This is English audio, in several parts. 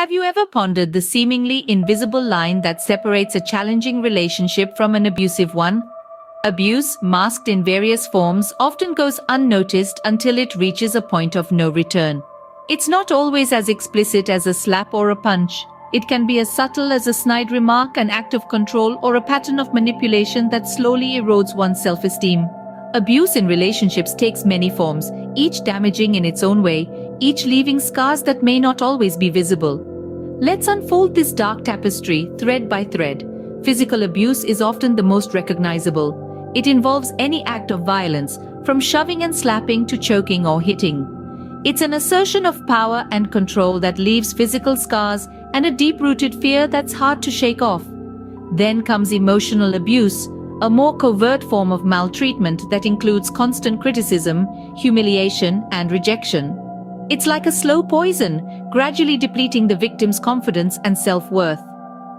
Have you ever pondered the seemingly invisible line that separates a challenging relationship from an abusive one? Abuse, masked in various forms, often goes unnoticed until it reaches a point of no return. It's not always as explicit as a slap or a punch. It can be as subtle as a snide remark, an act of control, or a pattern of manipulation that slowly erodes one's self-esteem. Abuse in relationships takes many forms, each damaging in its own way, each leaving scars that may not always be visible. Let's unfold this dark tapestry, thread by thread. Physical abuse is often the most recognizable. It involves any act of violence, from shoving and slapping to choking or hitting. It's an assertion of power and control that leaves physical scars and a deep-rooted fear that's hard to shake off. Then comes emotional abuse, a more covert form of maltreatment that includes constant criticism, humiliation, and rejection. It's like a slow poison, gradually depleting the victim's confidence and self-worth.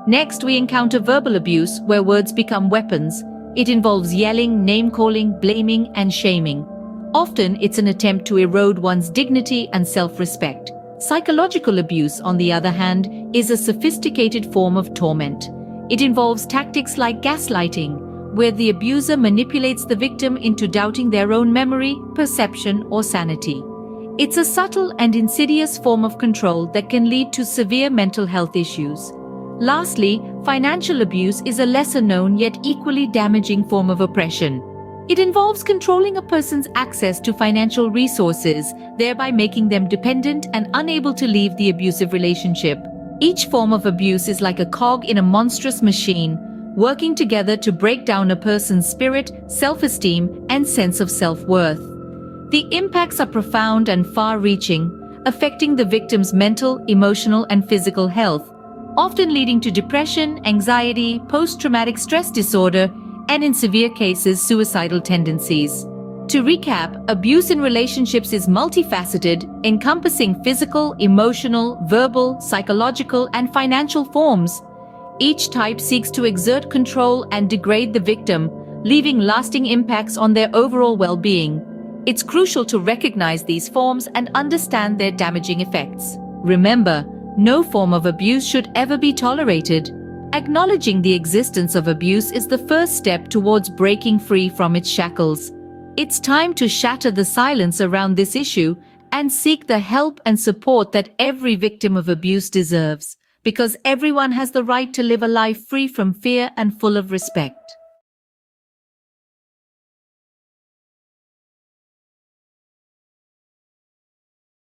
Next, we encounter verbal abuse, where words become weapons. It involves yelling, name-calling, blaming, and shaming. Often, it's an attempt to erode one's dignity and self-respect. Psychological abuse, on the other hand, is a sophisticated form of torment. It involves tactics like gaslighting, where the abuser manipulates the victim into doubting their own memory, perception, or sanity. It's a subtle and insidious form of control that can lead to severe mental health issues. Lastly, financial abuse is a lesser-known yet equally damaging form of oppression. It involves controlling a person's access to financial resources, thereby making them dependent and unable to leave the abusive relationship. Each form of abuse is like a cog in a monstrous machine, working together to break down a person's spirit, self-esteem, and sense of self-worth. The impacts are profound and far-reaching, affecting the victim's mental, emotional, and physical health, often leading to depression, anxiety, post-traumatic stress disorder, and in severe cases, suicidal tendencies. To recap, abuse in relationships is multifaceted, encompassing physical, emotional, verbal, psychological, and financial forms. Each type seeks to exert control and degrade the victim, leaving lasting impacts on their overall well-being. It's crucial to recognize these forms and understand their damaging effects. Remember, no form of abuse should ever be tolerated. Acknowledging the existence of abuse is the first step towards breaking free from its shackles. It's time to shatter the silence around this issue and seek the help and support that every victim of abuse deserves, because everyone has the right to live a life free from fear and full of respect.